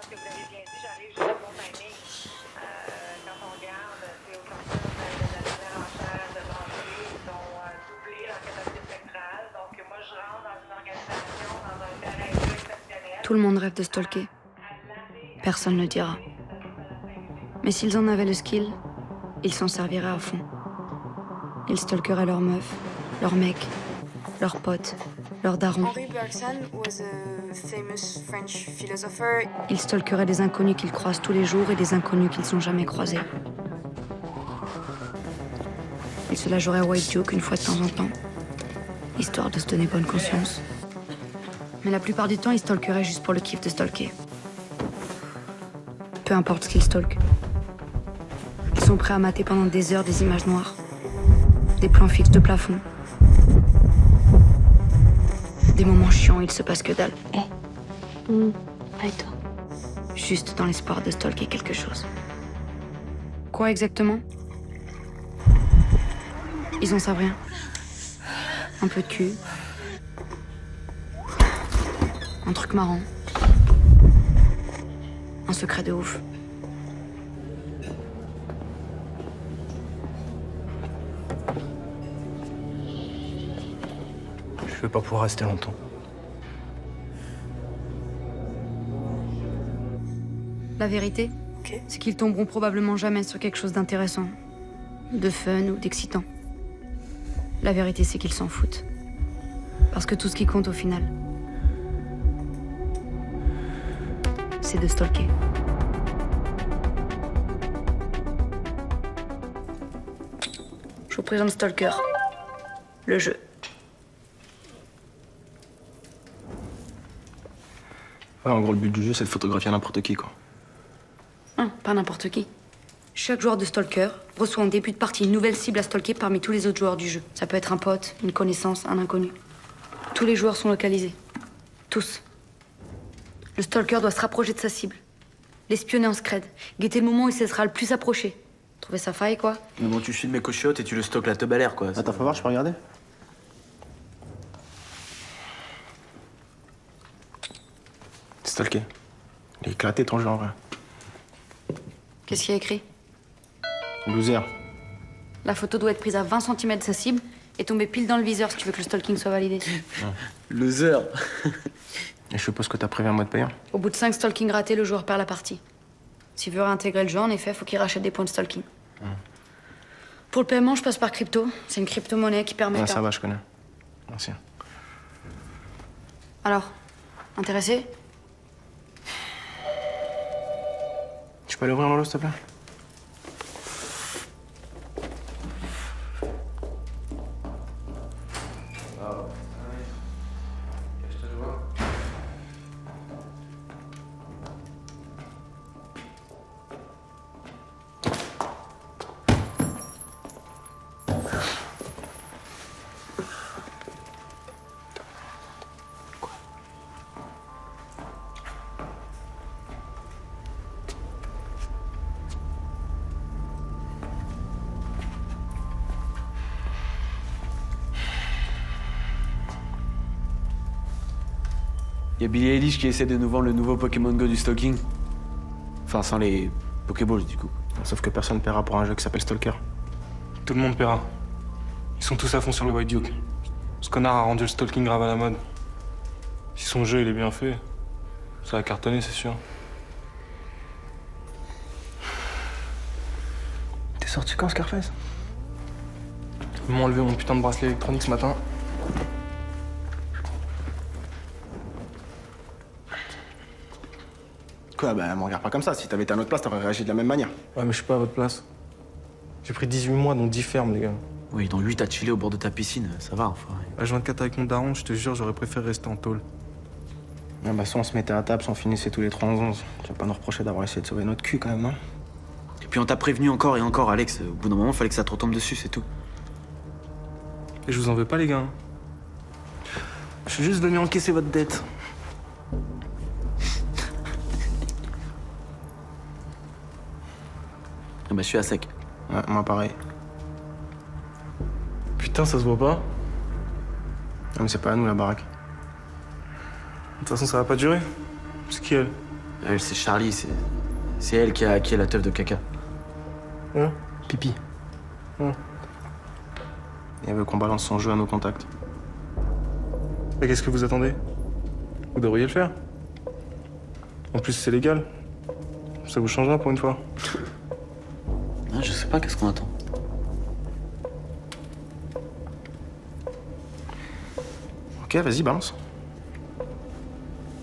que vous avez bien dit, j'arrive juste au bon timing. Quand on regarde, c'est au cancer de la dernière enchère de Branché, ils ont doublé leur capacité spectrale. Donc, moi, je rentre dans une organisation, dans un terrain exceptionnel. Tout le monde rêve de stalker. Personne ne le dira. Mais s'ils en avaient le skill, ils s'en serviraient à fond. Ils stalkeraient leurs meufs, leurs mecs, leurs potes, leurs darons. Henri Bergson was a famous French philosopher. Ils stalkeraient des inconnus qu'ils croisent tous les jours et des inconnus qu'ils n'ont jamais croisés. Ils se la joueraient White Duke une fois de temps en temps, histoire de se donner bonne conscience. Mais la plupart du temps, ils stalkeraient juste pour le kiff de stalker. Peu importe ce qu'ils stalkent. Ils sont prêts à mater pendant des heures des images noires, des plans fixes de plafond. Des moments chiants, il se passe que dalle. Avec toi. Juste dans l'espoir de stalker quelque chose. Quoi exactement? Ils en savent rien. Un peu de cul. Un truc marrant. Un secret de ouf. Je vais pas pouvoir rester longtemps. La vérité, c'est qu'ils tomberont probablement jamais sur quelque chose d'intéressant, de fun ou d'excitant. La vérité, c'est qu'ils s'en foutent. Parce que tout ce qui compte au final, c'est de stalker. Je vous présente Stalker, le jeu. Ouais, en gros, le but du jeu, c'est de photographier n'importe qui, quoi. Hein, pas n'importe qui. Chaque joueur de Stalker reçoit en début de partie une nouvelle cible à stalker parmi tous les autres joueurs du jeu. Ça peut être un pote, une connaissance, un inconnu. Tous les joueurs sont localisés. Tous. Le Stalker doit se rapprocher de sa cible. L'espionner en scred. Guetter le moment où il se sera le plus approché. Trouver sa faille, quoi. Mais bon, tu filmes mes cochiottes et tu le stockes la teub à l'air, quoi. Attends, faut voir, je peux regarder? Stalker. Il est éclaté ton jeu, en vrai. Qu'est-ce qu'il y a écrit? Loser. La photo doit être prise à 20 cm de sa cible et tomber pile dans le viseur si tu veux que le stalking soit validé. Loser. Et je suppose que t'as prévu un mode payant? Au bout de 5 stalkings ratés, le joueur perd la partie. S'il veut réintégrer le jeu, en effet, faut qu'il rachète des points de stalking. Pour le paiement, je passe par crypto. C'est une crypto-monnaie qui permet... Ah, ça va, je connais. Merci. Alors, intéressé? Tu peux aller ouvrir l'eau, s'il te plaît? Y a Billie Eilish qui essaie de nous vendre le nouveau Pokémon Go du stalking. Enfin, sans les Pokéballs, du coup. Sauf que personne paiera pour un jeu qui s'appelle Stalker. Tout le monde paiera. Ils sont tous à fond sur le White Duke. Ce connard a rendu le stalking grave à la mode. Si son jeu il est bien fait, ça va cartonner, c'est sûr. T'es sorti quand, Scarface? Ils m'ont enlevé mon putain de bracelet électronique ce matin. Quoi, bah, me regarde pas comme ça. Si t'avais été à notre place, t'aurais réagi de la même manière. Ouais, mais je suis pas à votre place. J'ai pris 18 mois, dont 10 fermes, les gars. Oui, dont 8 à chiller au bord de ta piscine, ça va, enfin. H24 avec mon daron, je te jure, j'aurais préféré rester en tôle. Ah bah, soit on se mettait à table, soit on finissait tous les 3 en 11. Tu vas pas nous reprocher d'avoir essayé de sauver notre cul, quand même, hein? Et puis on t'a prévenu encore et encore, Alex. Au bout d'un moment, fallait que ça te retombe dessus, c'est tout. Et je vous en veux pas, les gars. Je suis juste venu encaisser votre dette. Ah bah, je suis à sec. Ouais, moi pareil. Putain, ça se voit pas. Non, mais c'est pas à nous, la baraque. De toute façon, ça va pas durer. C'est qui, elle? Elle, c'est Charlie, c'est elle qui a hacké la teuf de caca. Hein? Pipi. Hein? Et elle veut qu'on balance son jeu à nos contacts. Et qu'est-ce que vous attendez? Vous devriez le faire. En plus, c'est légal. Ça vous changera pour une fois. Ah, je sais pas, qu'est-ce qu'on attend? Ok, vas-y, balance.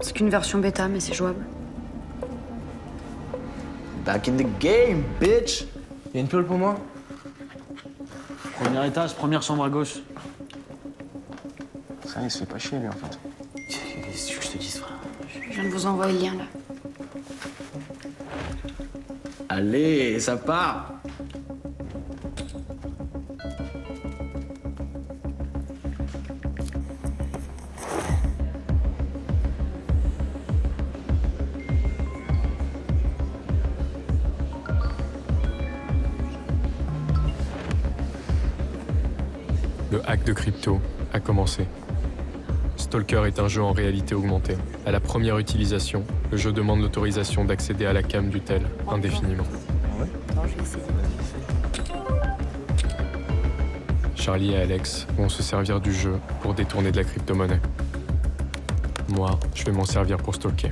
C'est qu'une version bêta, mais c'est jouable. Back in the game, bitch! Y'a une piole pour moi? Premier étage, première chambre à gauche. Ça, il se fait pas chier, lui, en fait. Qu'est-ce que je te dise, frère? Je viens de vous envoyer le lien, là. Allez, ça part! Le hack de crypto a commencé. Stalker est un jeu en réalité augmentée. À la première utilisation, le jeu demande l'autorisation d'accéder à la cam du tel indéfiniment. Charlie et Alex vont se servir du jeu pour détourner de la crypto-monnaie. Moi, je vais m'en servir pour stalker.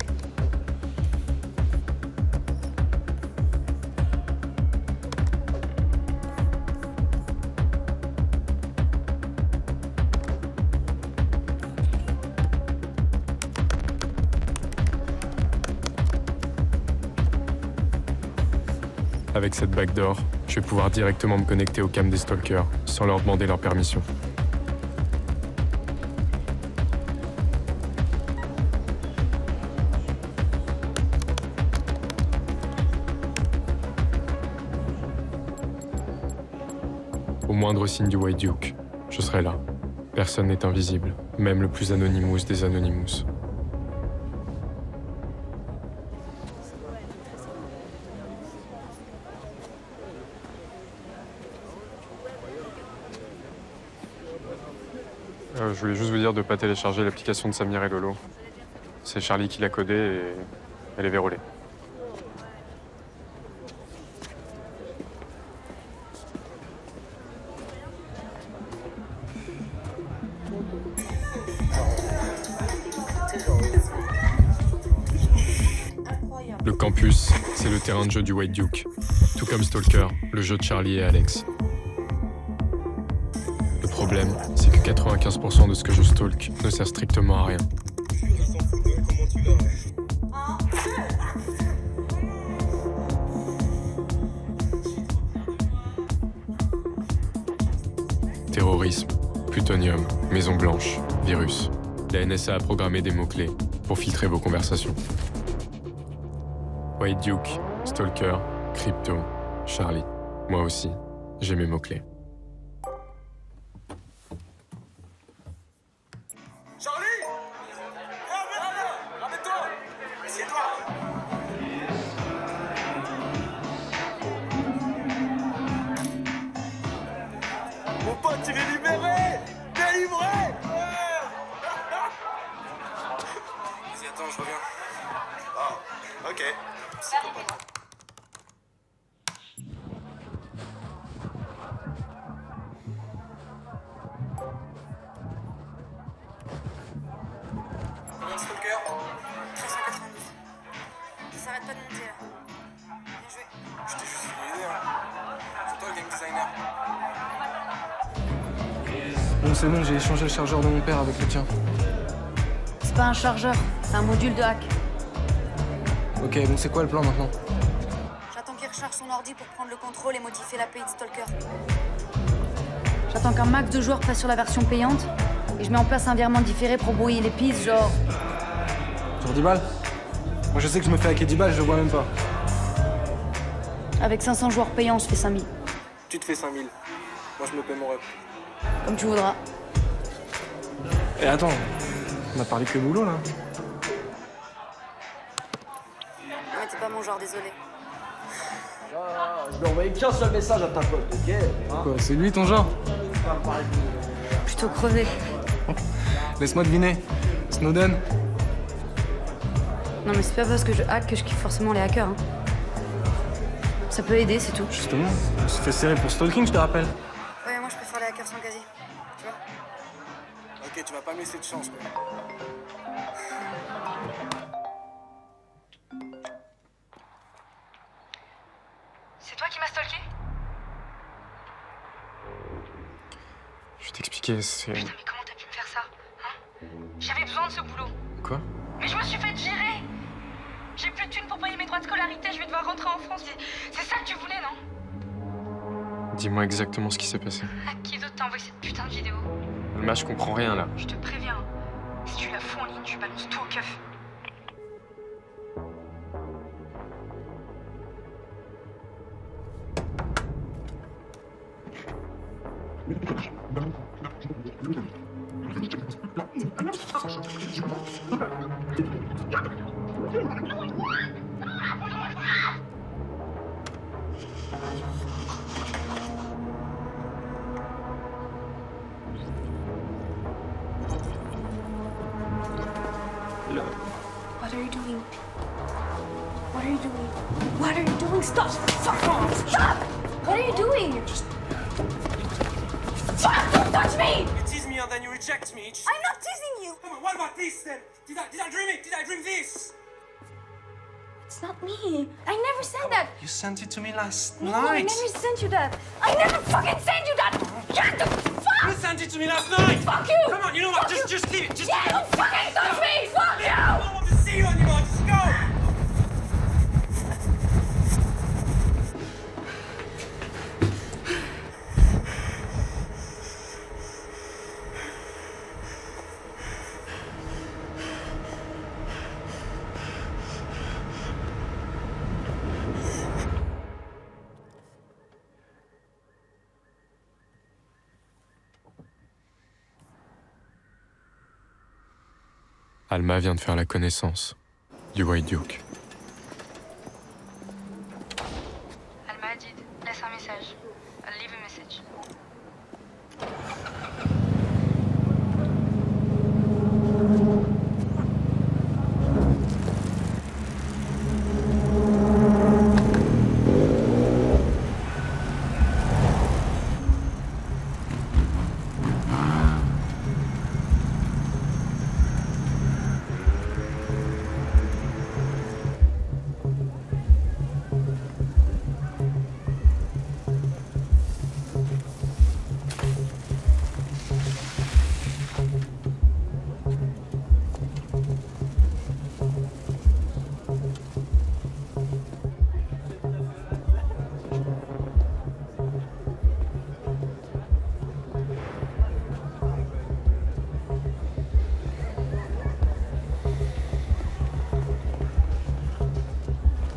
Avec cette backdoor, je vais pouvoir directement me connecter aux cams des stalkers sans leur demander leur permission. Au moindre signe du White Duke, je serai là. Personne n'est invisible, même le plus Anonymous des Anonymous. Je voulais juste vous dire de ne pas télécharger l'application de Samir et Lolo. C'est Charlie qui l'a codée et elle est verrouillée. Le campus, c'est le terrain de jeu du White Duke. Tout comme Stalker, le jeu de Charlie et Alex. Le problème, c'est que 95% de ce que je stalk ne sert strictement à rien. Terrorisme, plutonium, Maison Blanche, virus. La NSA a programmé des mots-clés pour filtrer vos conversations. White Duke, Stalker, Crypto, Charlie. Moi aussi, j'ai mes mots-clés. Mon pote, il est libéré! Délivré! Vas-y, attends, je reviens. Ah, ok. Psychopathe. Combien de stalkers? 392. Ça s'arrête pas de monter là. Bien joué. Je t'ai juste filé, hein. C'est toi le game designer. Bon, c'est bon, j'ai échangé le chargeur de mon père avec le tien. C'est pas un chargeur, c'est un module de hack. Ok, bon, c'est quoi le plan maintenant? J'attends qu'il recharge son ordi pour prendre le contrôle et modifier l'API de Stalker. J'attends qu'un max de joueurs passe sur la version payante et je mets en place un virement différé pour brouiller les pistes, genre... Sur 10 balles? Moi, je sais que je me fais hacker 10 balles, je le vois même pas. Avec 500 joueurs payants, on se fait 5000. Tu te fais 5000. Moi, je me paie mon rep. Comme tu voudras. Et attends, on a parlé que boulot, là. Non, mais t'es pas mon genre, désolé. Je vais envoyer qu'un seul message à ta pote, ok? Quoi, c'est lui ton genre? Plutôt crevé. Laisse-moi deviner. Snowden? Non mais c'est pas parce que je hack que je kiffe forcément les hackers. Hein. Ça peut aider, c'est tout. Justement, on se fait serrer pour stalking, je te rappelle. Ouais, moi je préfère les hackers sans casier. Tu vois? Ok, tu vas pas me laisser de chance, quoi. C'est toi qui m'as stalké? Je vais t'expliquer, c'est... Putain, mais comment t'as pu me faire ça? Hein? J'avais besoin de ce boulot. Quoi? Mais je me suis fait gérer. J'ai plus de thunes pour payer mes droits de scolarité, je vais devoir rentrer en France. C'est ça que tu voulais, non? Dis-moi exactement ce qui s'est passé. Qui d'autre t'a envoyé cette putain de vidéo? Alma, je comprends rien, là. Je te préviens, si tu la fous en ligne, tu balances tout au keuf. What are you doing? What are you doing? What are you doing? Stop! Fuck off! Stop! What are you doing? Fuck! Don't touch me! You tease me and then you reject me. I'm not teasing you! Come on, what about this then? Did I dream it? Did I dream this? It's not me. I never said that. You sent it to me last No, I never sent you that. I never fucking sent you that! Get the fuck! You sent it to me last night! Fuck you! Come on, you know what? Fuck Just leave it. Just Yeah, leave it. don't fucking touch me! Fuck you! I don't want to see you anymore. Just go! Alma vient de faire la connaissance du White Duke. Alma Hadid, laisse un message. Leave a message.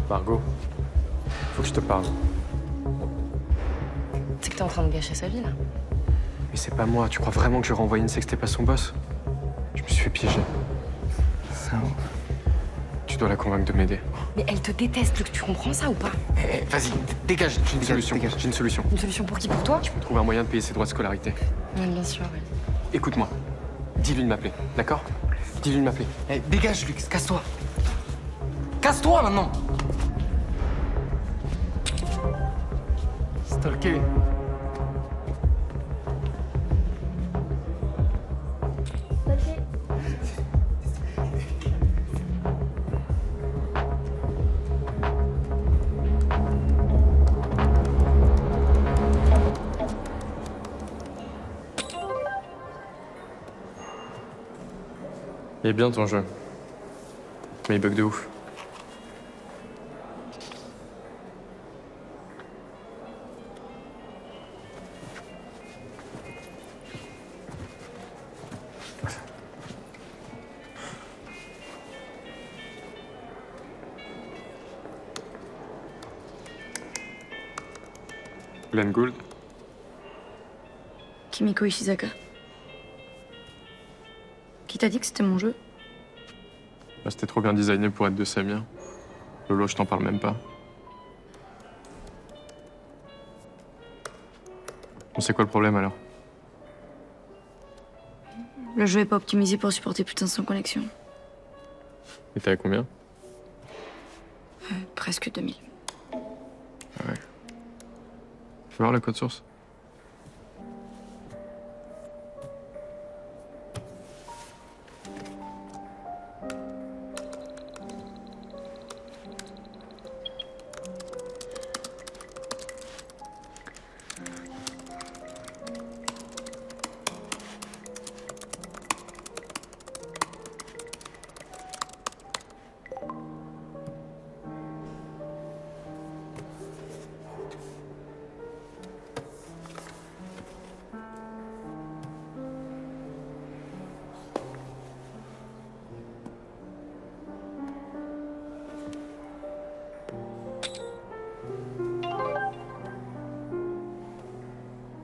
Margot, faut que je te parle. C'est que t'es en train de gâcher sa vie, là. Mais c'est pas moi, tu crois vraiment que je renvoie une sextée pas son boss? Je me suis fait piéger. Ça. Tu dois la convaincre de m'aider. Mais elle te déteste, Luc, tu comprends ça ou pas? Vas-y, dégage, j'ai une solution. J'ai une solution. Une solution pour qui? Pour toi? Je peux trouver un moyen de payer ses droits de scolarité. Ouais, bien sûr, ouais. Écoute-moi, dis-lui de m'appeler, d'accord? Dis-lui de m'appeler. Dégage, Lux, casse-toi. Casse-toi maintenant. Stalker. Il est bien ton jeu. Mais il bug de ouf. Glenn Gould. Kimiko Ishizaka. Qui t'a dit que c'était mon jeu? Bah, c'était trop bien designé pour être de Samir. Lolo, je t'en parle même pas. On sait quoi le problème alors? Le jeu est pas optimisé pour supporter plus de 500 connexions. Et t'es à combien? Presque 2000. Ouais. Fais voir le code source.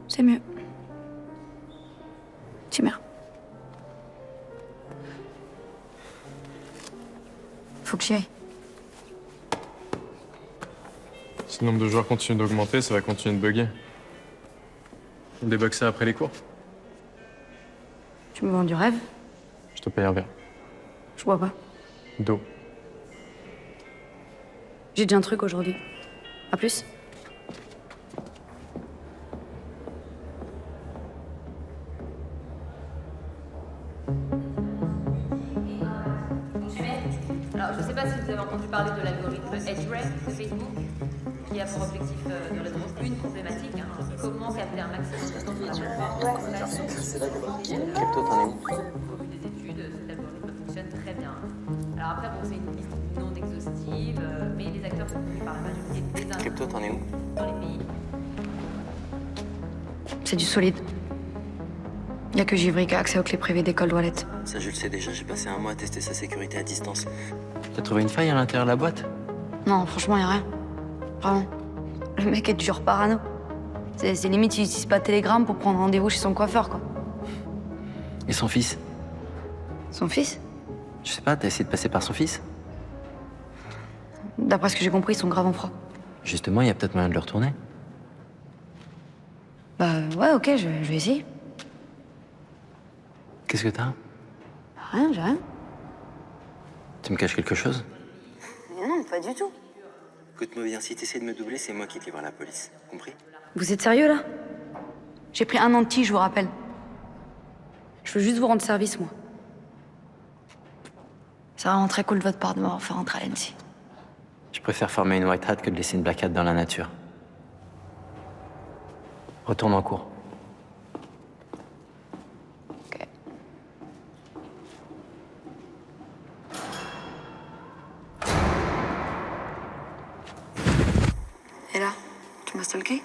C'est mieux. Timer. Faut que j'y aille. Si le nombre de joueurs continue d'augmenter, ça va continuer de bugger. On débug ça après les cours. Tu me vends du rêve? Je te paye un verre. Je bois pas. D'eau. J'ai déjà un truc aujourd'hui. À plus. Alors, je ne sais pas si vous avez entendu parler de l'algorithme EdgeRank de Facebook, qui a pour objectif de résoudre une problématique, comment capter un maximum de temps sur la plateforme. Crypto, t'en es où? Au vu des études, cet algorithme fonctionne très bien. Alors après, bon, c'est une liste non exhaustive, mais les acteurs sont connus par la majorité des individus Crypto, t'en es où? dans les pays. C'est du solide. Y a que Givry qui a accès aux clés privées des cold wallets. Ça, je le sais déjà. J'ai passé un mois à tester sa sécurité à distance. T'as trouvé une faille à l'intérieur de la boîte? Non, franchement, y a rien. Vraiment. Le mec est du genre parano. C'est limite, il utilise pas Telegram pour prendre rendez-vous chez son coiffeur, quoi. Et son fils? Son fils? Je sais pas, t'as essayé de passer par son fils? D'après ce que j'ai compris, ils sont grave en froid. Justement, il y a peut-être moyen de le retourner. Bah ouais, ok, je vais essayer. Qu'est-ce que t'as? Rien, j'ai rien. Tu me caches quelque chose? Non, pas du tout. Écoute-moi bien, si t'essaies de me doubler, c'est moi qui te livre à la police. Compris? Vous êtes sérieux, là? J'ai pris un anti, je vous rappelle. Je veux juste vous rendre service, moi. C'est vraiment très cool de votre part de m'avoir fait rentrer à l'ENSI. Je préfère former une white hat que de laisser une black hat dans la nature. Retourne en cours. Ok. Et là, tu m'as stalké?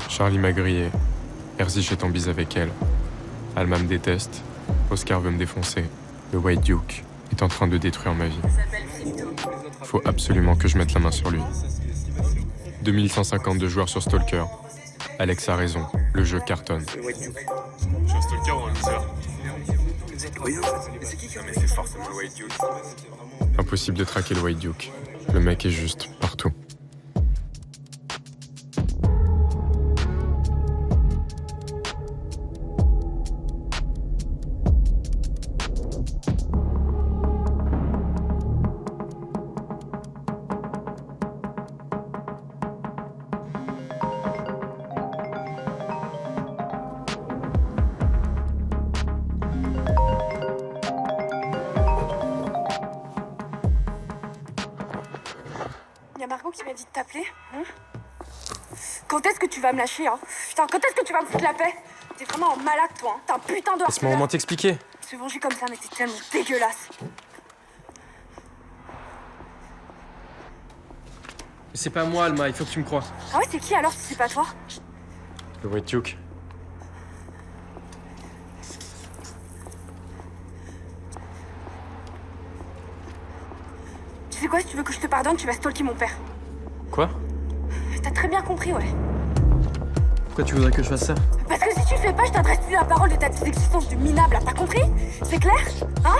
Charlie m'a grillé. Erzich est en bise avec elle. Alma me déteste. Oscar veut me défoncer. Le White Duke est en train de détruire ma vie. Faut absolument que je mette la main sur lui. 2152 joueurs sur Stalker. Alex a raison, le jeu cartonne. Je suis un stalker ou un loser? C'est curieux, mais c'est qui? Mais c'est forcément le White Duke. Impossible de traquer le White Duke. Le mec est juste partout. Y'a Margot qui m'a dit de t'appeler. Quand est-ce que tu vas me lâcher, hein? Putain, quand est-ce que tu vas me foutre la paix? T'es vraiment un malade, toi, hein? T'es un putain de Laisse-moi au moins t'expliquer. Se venger comme ça, mais t'es tellement dégueulasse. Mais c'est pas moi, Alma, il faut que tu me crois. Ah ouais, c'est qui alors si c'est pas toi? Le White Duke. Tu sais quoi, si tu veux que je te pardonne, tu vas stalker mon père. Quoi? T'as très bien compris, ouais. Pourquoi tu voudrais que je fasse ça? Parce que si tu le fais pas, je t'adresse plus la parole de ta petite existence de minable, là, t'as compris? C'est clair? Hein?